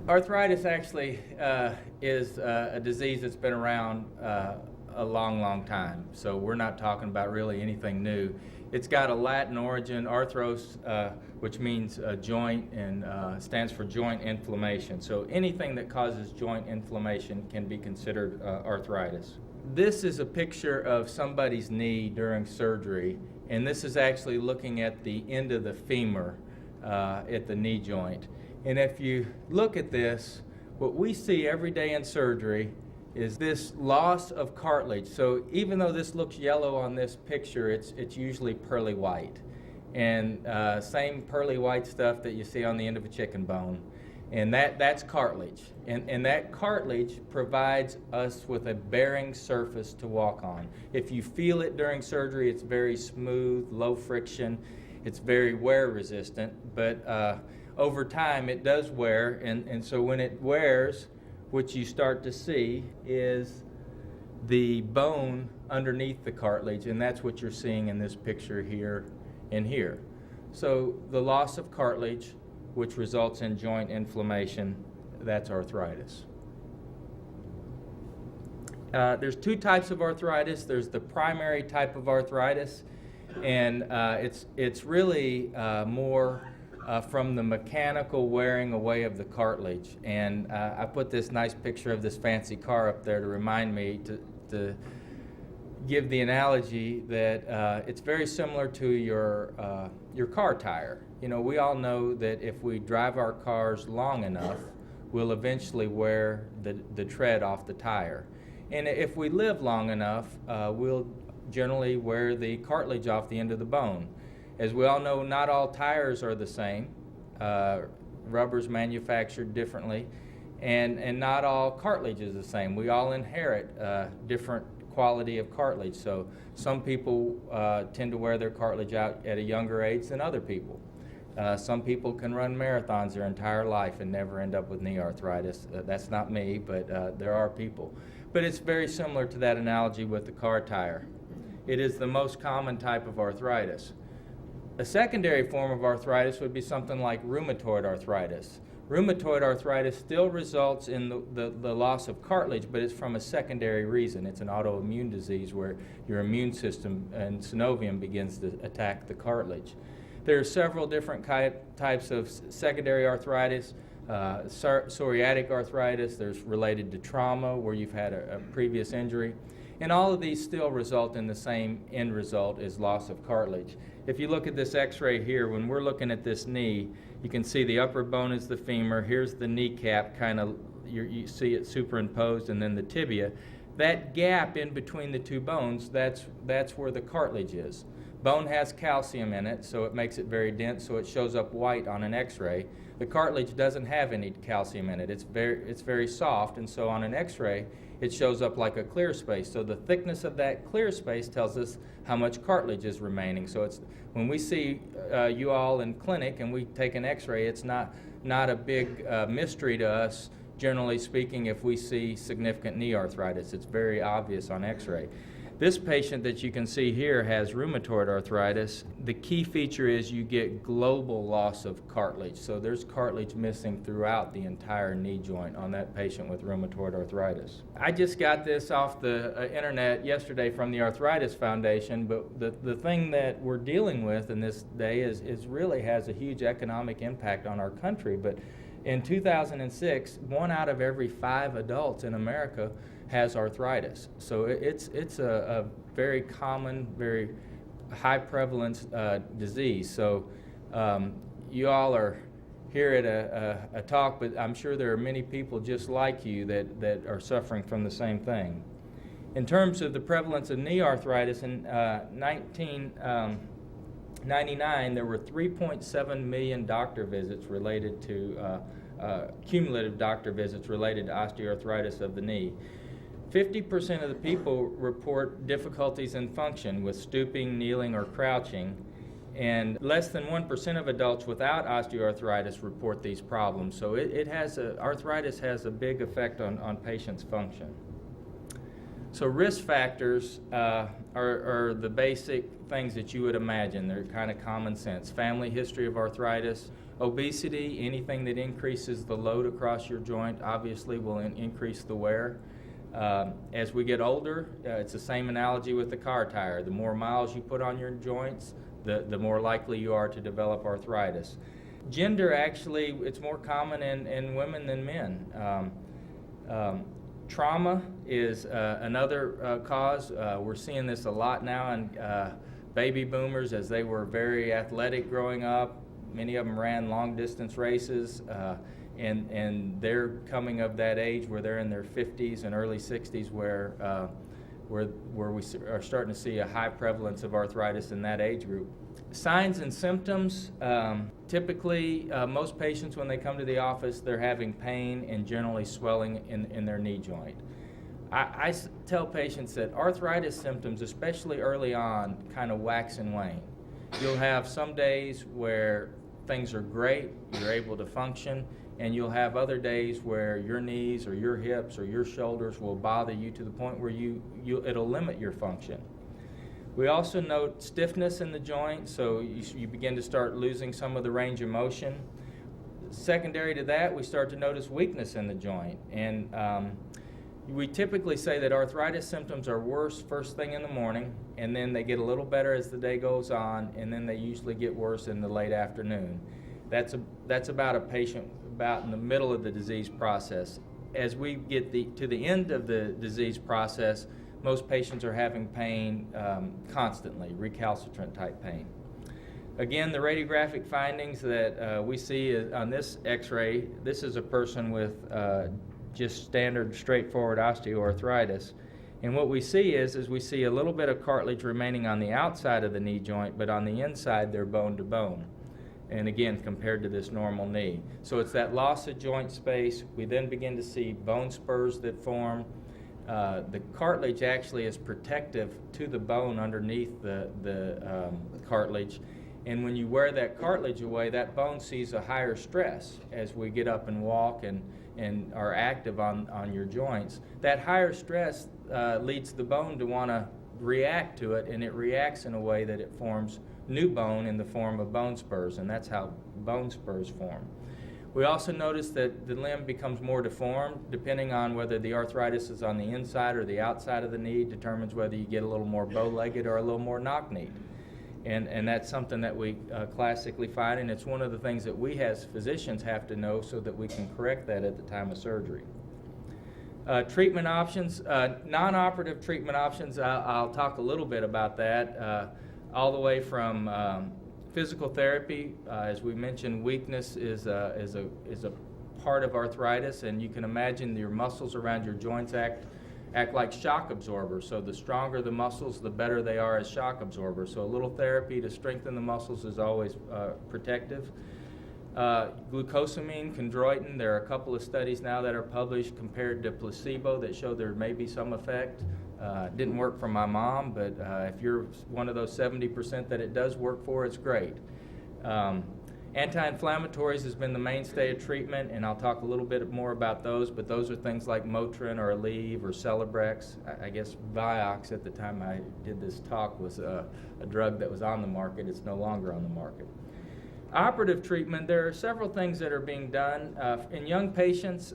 Arthritis actually is a disease that's been around a long time, so we're not talking about really anything new. It's got a Latin origin, arthros, which means joint, and stands for joint inflammation. So anything that causes joint inflammation can be considered arthritis. This is a picture of somebody's knee during surgery, and this is actually looking at the end of the femur at the knee joint. And if you look at this, what we see every day in surgery is this loss of cartilage. So even though this looks yellow on this picture, it's usually pearly white. And same pearly white stuff that you see on the end of a chicken bone. And that's cartilage. And that cartilage provides us with a bearing surface to walk on. If you feel it during surgery, it's very smooth, low friction. It's very wear resistant, but over time it does wear, and so when it wears, what you start to see is the bone underneath the cartilage, and that's what you're seeing in this picture here and here. So the loss of cartilage, which results in joint inflammation, that's arthritis. There's two types of arthritis. There's the primary type of arthritis, and it's really more from the mechanical wearing away of the cartilage. And I put this nice picture of this fancy car up there to remind me to give the analogy that it's very similar to your car tire. You know, we all know that if we drive our cars long enough, we'll eventually wear the tread off the tire. And if we live long enough, we'll generally wear the cartilage off the end of the bone. As we all know, not all tires are the same. Rubber's manufactured differently, and not all cartilage is the same. We all inherit different quality of cartilage. So some people tend to wear their cartilage out at a younger age than other people. Some people can run marathons their entire life and never end up with knee arthritis. That's not me, but there are people. But it's very similar to that analogy with the car tire. It is the most common type of arthritis. A secondary form of arthritis would be something like rheumatoid arthritis. Rheumatoid arthritis still results in the loss of cartilage, but it's from a secondary reason. It's an autoimmune disease where your immune system and synovium begins to attack the cartilage. There are several different types of secondary arthritis. Psoriatic arthritis, there's related to trauma where you've had a previous injury. And all of these still result in the same end result as loss of cartilage. If you look at this x-ray here, when we're looking at this knee, you can see the upper bone is the femur, here's the kneecap, kind of, you see it superimposed, and then the tibia. That gap in between the two bones, that's where the cartilage is. Bone has calcium in it, so it makes it very dense, so it shows up white on an x-ray. The cartilage doesn't have any calcium in it. It's very soft, and so on an x-ray, it shows up like a clear space. So the thickness of that clear space tells us how much cartilage is remaining. So it's when we see you all in clinic and we take an x-ray, it's not a big mystery to us, generally speaking, if we see significant knee arthritis. It's very obvious on x-ray. This patient that you can see here has rheumatoid arthritis. The key feature is you get global loss of cartilage. So there's cartilage missing throughout the entire knee joint on that patient with rheumatoid arthritis. I just got this off the internet yesterday from the Arthritis Foundation, but the thing that we're dealing with in this day is really has a huge economic impact on our country. But in 2006, 1 out of every 5 adults in America has arthritis. So it's a very common, very high prevalence disease. So you all are here at a talk, but I'm sure there are many people just like you that are suffering from the same thing. In terms of the prevalence of knee arthritis, in 1999 there were 3.7 million doctor visits related to cumulative doctor visits related to osteoarthritis of the knee. 50% of the people report difficulties in function with stooping, kneeling, or crouching, and less than 1% of adults without osteoarthritis report these problems. So arthritis has a big effect on patients' function. So risk factors are the basic things that you would imagine. They're kind of common sense. Family history of arthritis, obesity, anything that increases the load across your joint obviously will increase the wear. As we get older, it's the same analogy with the car tire. The more miles you put on your joints, the more likely you are to develop arthritis. Gender, actually, it's more common in women than men. Trauma is another cause. We're seeing this a lot now in baby boomers, as they were very athletic growing up. Many of them ran long-distance races, and they're coming of that age where they're in their 50s and early 60s, where we are starting to see a high prevalence of arthritis in that age group. Signs and symptoms, typically most patients when they come to the office, they're having pain and generally swelling in their knee joint. I tell patients that arthritis symptoms, especially early on, kind of wax and wane. You'll have some days where things are great, you're able to function, and you'll have other days where your knees or your hips or your shoulders will bother you to the point where it'll limit your function. We also note stiffness in the joint, so you begin to start losing some of the range of motion. Secondary to that, we start to notice weakness in the joint, and we typically say that arthritis symptoms are worse first thing in the morning, and then they get a little better as the day goes on, and then they usually get worse in the late afternoon. That's about a patient about in the middle of the disease process. As we get to the end of the disease process, most patients are having pain constantly, recalcitrant type pain. Again, the radiographic findings that we see on this x-ray, this is a person with just standard straightforward osteoarthritis. And what we see is we see a little bit of cartilage remaining on the outside of the knee joint, but on the inside they're bone to bone. And again, compared to this normal knee. So it's that loss of joint space. We then begin to see bone spurs that form. The cartilage actually is protective to the bone underneath the cartilage. And when you wear that cartilage away, that bone sees a higher stress as we get up and walk and are active on your joints. That higher stress leads the bone to want to react to it, and it reacts in a way that it forms new bone in the form of bone spurs, and that's how bone spurs form. We also notice that the limb becomes more deformed depending on whether the arthritis is on the inside or the outside of the knee, determines whether you get a little more bow-legged or a little more knock-kneed. And that's something that we classically find, and it's one of the things that we as physicians have to know so that we can correct that at the time of surgery. Treatment options, non-operative treatment options, I'll talk a little bit about that. All the way from physical therapy, as we mentioned, weakness is a part of arthritis, and you can imagine your muscles around your joints act like shock absorbers. So the stronger the muscles, the better they are as shock absorbers. So a little therapy to strengthen the muscles is always protective. Glucosamine, chondroitin, there are a couple of studies now that are published compared to placebo that show there may be some effect. Didn't work for my mom, but if you're one of those 70% that it does work for, it's great. Anti-inflammatories has been the mainstay of treatment, and I'll talk a little bit more about those, but those are things like Motrin or Aleve or Celebrex. I guess Vioxx at the time I did this talk was a drug that was on the market. It's no longer on the market. Operative treatment, there are several things that are being done. In young patients,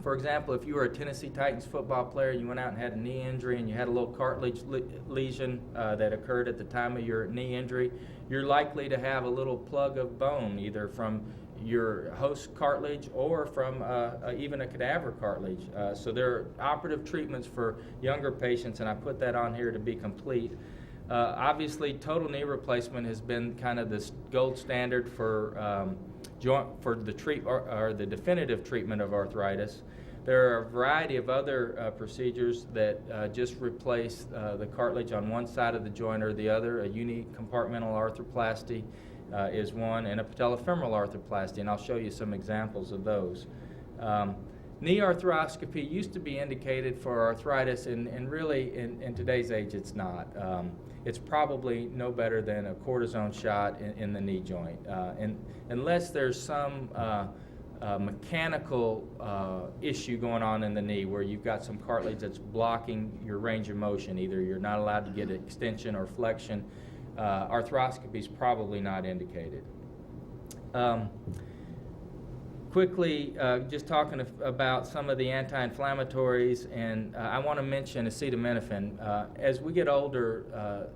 for example, if you were a Tennessee Titans football player, you went out and had a knee injury and you had a little cartilage lesion that occurred at the time of your knee injury, you're likely to have a little plug of bone, either from your host cartilage or from even a cadaver cartilage. So there are operative treatments for younger patients, and I put that on here to be complete. Obviously, total knee replacement has been kind of this gold standard for the definitive treatment of arthritis. There are a variety of other procedures that just replace the cartilage on one side of the joint or the other. A unicompartmental arthroplasty is one, and a patellofemoral arthroplasty, and I'll show you some examples of those. Knee arthroscopy used to be indicated for arthritis, and really in today's age it's not. It's probably no better than a cortisone shot in the knee joint. And unless there's some mechanical issue going on in the knee where you've got some cartilage that's blocking your range of motion. Either you're not allowed to get extension or flexion. Arthroscopy is probably not indicated. Quickly, just talking about some of the anti-inflammatories, and I want to mention acetaminophen. As we get older,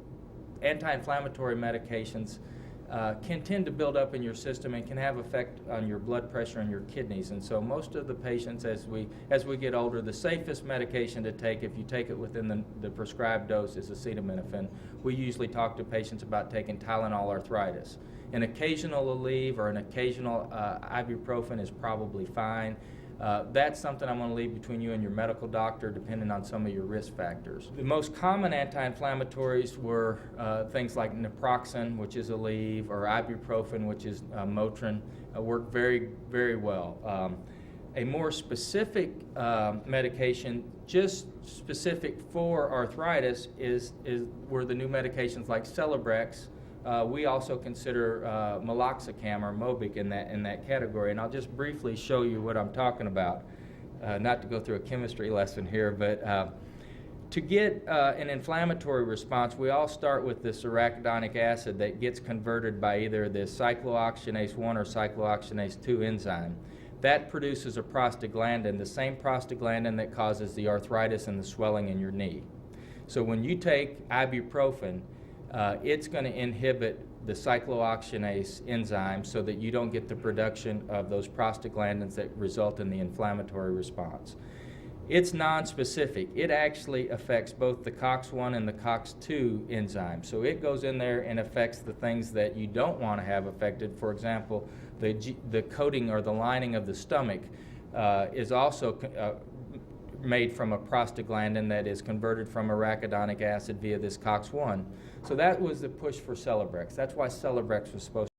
anti-inflammatory medications can tend to build up in your system and can have effect on your blood pressure and your kidneys. And so most of the patients, as we get older, the safest medication to take, if you take it within the prescribed dose, is acetaminophen. We usually talk to patients about taking Tylenol arthritis. An occasional Aleve or an occasional ibuprofen is probably fine. That's something I'm going to leave between you and your medical doctor, depending on some of your risk factors. The most common anti-inflammatories were things like naproxen, which is Aleve, or ibuprofen, which is Motrin, work very, very well. A more specific medication, just specific for arthritis, were the new medications like Celebrex. We also consider meloxicam or Mobic in that category, and I'll just briefly show you what I'm talking about. Not to go through a chemistry lesson here, but to get an inflammatory response, we all start with this arachidonic acid that gets converted by either the cyclooxygenase 1 or cyclooxygenase 2 enzyme. That produces a prostaglandin, the same prostaglandin that causes the arthritis and the swelling in your knee. So when you take ibuprofen, it's going to inhibit the cyclooxygenase enzyme so that you don't get the production of those prostaglandins that result in the inflammatory response. It's nonspecific. It actually affects both the COX-1 and the COX-2 enzymes. So it goes in there and affects the things that you don't want to have affected. For example, the coating or the lining of the stomach is also made from a prostaglandin that is converted from arachidonic acid via this COX-1. So that was the push for Celebrex. That's why Celebrex was supposed